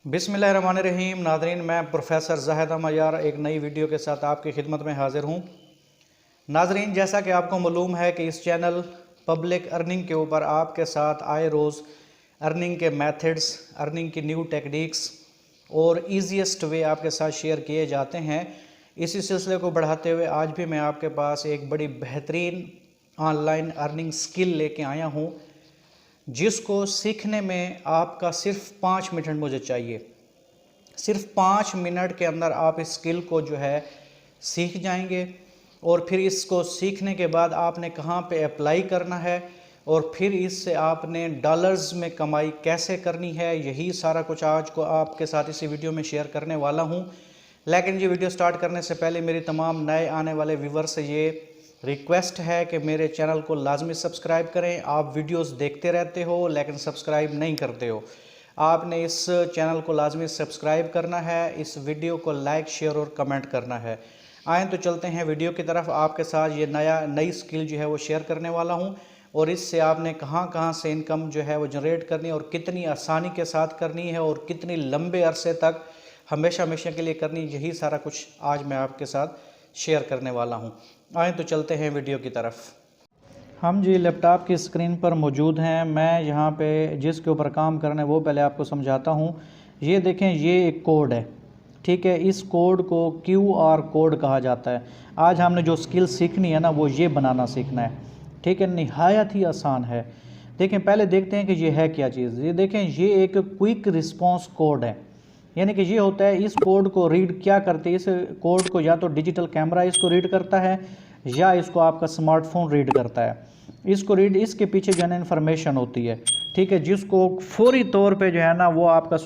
बिस्मिल्लाहिर्रहमानिर्रहीम। नाज़रीन, मैं प्रोफेसर ज़ाहिद मयार एक नई वीडियो के साथ आपकी खिदमत में हाज़िर हूँ। नाज़रीन, जैसा कि आपको मालूम है कि इस चैनल पब्लिक अर्निंग के ऊपर आपके साथ आए रोज़ अर्निंग के मेथड्स, अर्निंग की न्यू टेक्निक्स और ईजीएस्ट वे आपके साथ शेयर किए जाते हैं। इसी सिलसिले को बढ़ाते हुए आज भी मैं आपके पास एक बड़ी बेहतरीन ऑनलाइन अर्निंग स्किल लेके आया हूँ, जिसको सीखने में आपका सिर्फ 5 मिनट मुझे चाहिए। सिर्फ 5 मिनट के अंदर आप इस स्किल को जो है सीख जाएंगे और फिर इसको सीखने के बाद आपने कहाँ पे अप्लाई करना है और फिर इससे आपने डॉलर्स में कमाई कैसे करनी है, यही सारा कुछ आज को आपके साथ इसी वीडियो में शेयर करने वाला हूँ। लेकिन ये वीडियो स्टार्ट करने से पहले मेरी तमाम नए आने वाले व्यूवर्स से ये रिक्वेस्ट है कि मेरे चैनल को लाजमी सब्सक्राइब करें। आप वीडियोस देखते रहते हो लेकिन सब्सक्राइब नहीं करते हो। आपने इस चैनल को लाजमी सब्सक्राइब करना है, इस वीडियो को लाइक, शेयर और कमेंट करना है। आएँ तो चलते हैं वीडियो की तरफ। आपके साथ ये नई स्किल जो है वो शेयर करने वाला हूँ और इससे आपने कहाँ से इनकम जो है वो जनरेट करनी है और कितनी आसानी के साथ करनी है और कितनी लंबे अरसे तक हमेशा हमेशा के लिए करनी, यही सारा कुछ आज मैं आपके साथ शेयर करने वाला हूँ। आएँ तो चलते हैं वीडियो की तरफ। हम जी लैपटॉप की स्क्रीन पर मौजूद हैं। मैं यहाँ पे जिसके ऊपर काम करना है वो पहले आपको समझाता हूँ। ये देखें, ये एक कोड है, ठीक है। इस कोड को QR कोड कहा जाता है। आज हमने जो स्किल सीखनी है ना, वो ये बनाना सीखना है, ठीक है। निहायत ही आसान है। देखें, पहले देखते हैं कि ये है क्या चीज़। ये देखें, ये एक क्विक रिस्पॉन्स कोड है, यानी कि ये होता है, इस कोड को रीड क्या करते हैं, इस कोड को या तो डिजिटल कैमरा इसको रीड करता है या इसको आपका स्मार्टफोन रीड करता है। इसको रीड, इसके पीछे जो है ना इन्फॉर्मेशन होती है, ठीक है, जिसको फौरी तौर पे जो है ना वो आपका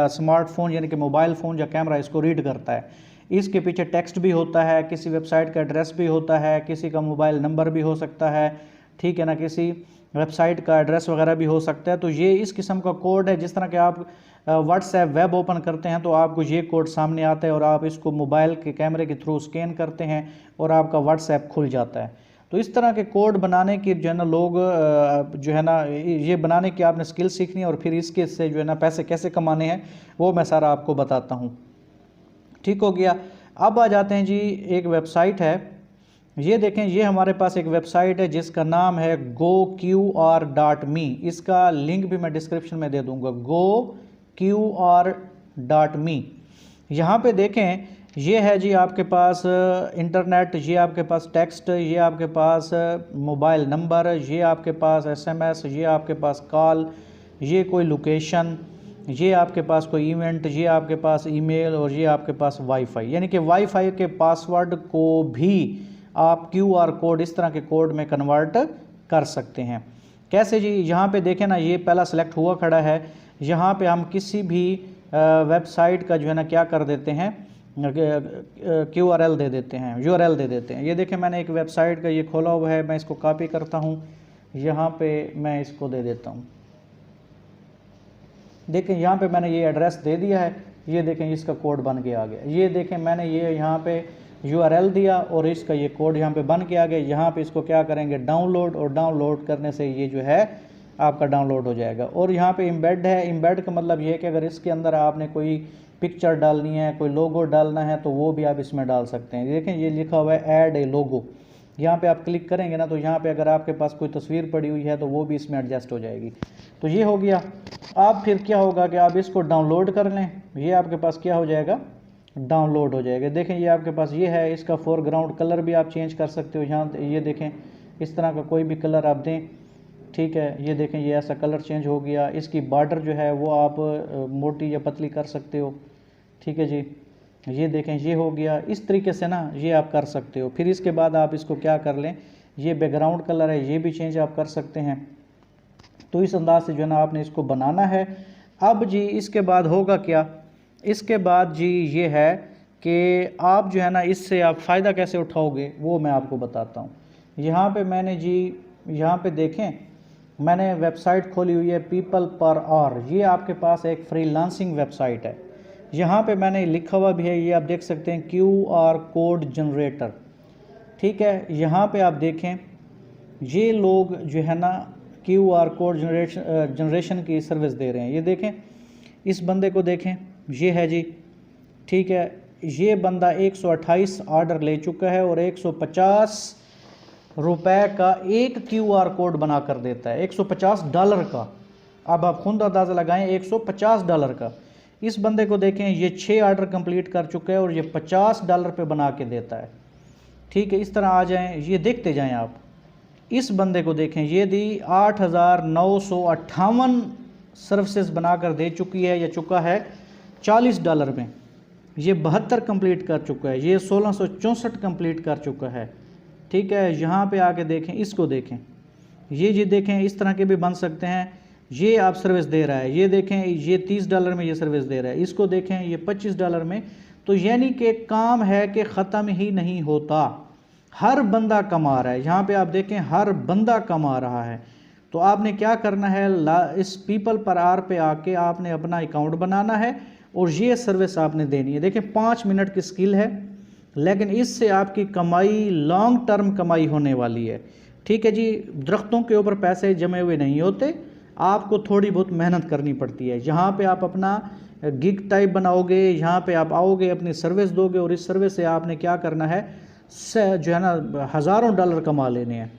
स्मार्टफोन यानी कि मोबाइल फ़ोन या कैमरा इसको रीड करता है। इसके पीछे टेक्स्ट भी होता है, किसी वेबसाइट का एड्रेस भी होता है, किसी का मोबाइल नंबर भी हो सकता है, ठीक है ना, किसी वेबसाइट का एड्रेस वगैरह भी हो सकता है। तो ये इस किस्म का कोड है। जिस तरह के आप व्हाट्सएप वेब ओपन करते हैं तो आपको ये कोड सामने आता है और आप इसको मोबाइल के कैमरे के थ्रू स्कैन करते हैं और आपका व्हाट्सएप खुल जाता है। तो इस तरह के कोड बनाने की जो है ना लोग जो है ना ये बनाने की आपने स्किल सीखनी है और फिर इसके से जो है ना पैसे कैसे कमाने हैं वो मैं सारा आपको बताता हूँ। ठीक हो गया। अब आ जाते हैं जी, एक वेबसाइट है, ये देखें, ये हमारे पास एक वेबसाइट है जिसका नाम है GoQR.me। इसका लिंक भी मैं डिस्क्रिप्शन में दे दूंगा, GoQR.me। यहाँ पे देखें, ये है जी आपके पास इंटरनेट, ये आपके पास टेक्स्ट, ये आपके पास मोबाइल नंबर, ये आपके पास SMS, ये आपके पास कॉल, ये कोई लोकेशन, ये आपके पास कोई इवेंट, ये आपके पास ईमेल और ये आपके पास वाईफाई। यानी कि वाईफाई के पासवर्ड को भी आप QR कोड, इस तरह के कोड में कन्वर्ट कर सकते हैं। कैसे जी? यहाँ पे देखें ना, ये पहला सेलेक्ट हुआ खड़ा है। यहाँ पे हम किसी भी वेबसाइट का जो है ना क्या कर देते हैं, URL दे देते हैं। ये देखें, मैंने एक वेबसाइट का ये खोला हुआ है, मैं इसको कॉपी करता हूँ, यहाँ पे मैं इसको दे देता हूँ। देखें, यहाँ पे मैंने ये एड्रेस दे दिया है, ये देखें इसका कोड बन के आ गया। ये देखें, मैंने ये यहाँ पे URL दिया और इसका ये कोड यहाँ पे बन के आ गया। यहाँ पे इसको क्या करेंगे, डाउनलोड, और डाउनलोड करने से ये जो है आपका डाउनलोड हो जाएगा। और यहाँ पे इम्बेड है। इम्बेड का मतलब ये है कि अगर इसके अंदर आपने कोई पिक्चर डालनी है, कोई लोगो डालना है, तो वो भी आप इसमें डाल सकते हैं। देखें, ये लिखा हुआ है ऐड ए लोगो। यहाँ पे आप क्लिक करेंगे ना, तो यहाँ पे अगर आपके पास कोई तस्वीर पड़ी हुई है तो वो भी इसमें एडजस्ट हो जाएगी। तो ये हो गया। अब फिर क्या होगा कि आप इसको डाउनलोड कर लें, ये आपके पास क्या हो जाएगा, डाउनलोड हो जाएगा। देखें, ये आपके पास ये है, इसका फोरग्राउंड कलर भी आप चेंज कर सकते हो। यहाँ ये देखें, इस तरह का कोई भी कलर आप दें, ठीक है। ये देखें, ये ऐसा कलर चेंज हो गया। इसकी बॉर्डर जो है वो आप मोटी या पतली कर सकते हो, ठीक है जी। ये देखें, ये हो गया। इस तरीके से ना ये आप कर सकते हो। फिर इसके बाद आप इसको क्या कर लें, ये बैकग्राउंड कलर है, ये भी चेंज आप कर सकते हैं। तो इस अंदाज से जो है ना आपने इसको बनाना है। अब जी इसके बाद होगा क्या, इसके बाद जी ये है कि आप जो है ना इससे आप फ़ायदा कैसे उठाओगे वो मैं आपको बताता हूँ। यहाँ पे मैंने जी, यहाँ पे देखें, मैंने वेबसाइट खोली हुई है पीपल पर आवर। ये आपके पास एक फ्रीलांसिंग वेबसाइट है। यहाँ पे मैंने लिखा हुआ भी है, ये आप देख सकते हैं, QR कोड जनरेटर, ठीक है। यहाँ पे आप देखें, ये लोग जो है ना QR कोड जनरेशन की सर्विस दे रहे हैं। ये देखें, इस बंदे को देखें, ये है जी, ठीक है। ये बंदा 128 ऑर्डर ले चुका है और 150 रुपए का एक QR कोड बना कर देता है, $150 का। अब आप खुद अंदाज़ा लगाएं, $150 का। इस बंदे को देखें, ये 6 ऑर्डर कंप्लीट कर चुका है और ये $50 पे बना के देता है, ठीक है। इस तरह आ जाएं, ये देखते जाएं आप। इस बंदे को देखें, ये दी 8,958 सर्विसेज बनाकर दे चुकी है, या चुका है $40 में। ये 72 कंप्लीट कर चुका है, ये 1664 कंप्लीट कर चुका है, ठीक है। यहाँ पे आके देखें, इसको देखें, ये देखें, इस तरह के भी बन सकते हैं। ये आप सर्विस दे रहा है, ये देखें, ये $30 में ये सर्विस दे रहा है। इसको देखें, ये $25 में। तो यानी कि काम है कि ख़त्म ही नहीं होता, हर बंदा कमा रहा है। यहाँ पे आप देखें, हर बंदा कमा रहा है। तो आपने क्या करना है, इस पीपल पर आर पे आके आपने अपना अकाउंट बनाना है और ये सर्विस आपने देनी है। देखें, 5 मिनट की स्किल है, लेकिन इससे आपकी कमाई लॉन्ग टर्म कमाई होने वाली है, ठीक है जी। दरख्तों के ऊपर पैसे जमे हुए नहीं होते, आपको थोड़ी बहुत मेहनत करनी पड़ती है। यहाँ पे आप अपना गिग टाइप बनाओगे, यहाँ पे आप आओगे, अपनी सर्विस दोगे और इस सर्विस से आपने क्या करना है, जो है ना, हज़ारों डॉलर कमा लेने हैं,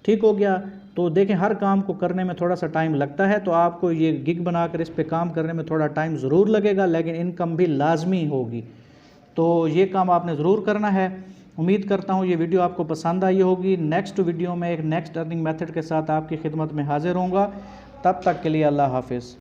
ठीक हो गया। तो देखें, हर काम को करने में थोड़ा सा टाइम लगता है, तो आपको ये गिग बनाकर इस पे काम करने में थोड़ा टाइम ज़रूर लगेगा, लेकिन इनकम भी लाजमी होगी। तो ये काम आपने ज़रूर करना है। उम्मीद करता हूँ ये वीडियो आपको पसंद आई होगी। नेक्स्ट वीडियो में एक नेक्स्ट अर्निंग मेथड के साथ आपकी खिदमत में हाजिर होऊंगा। तब तक के लिए अल्लाह हाफिज़।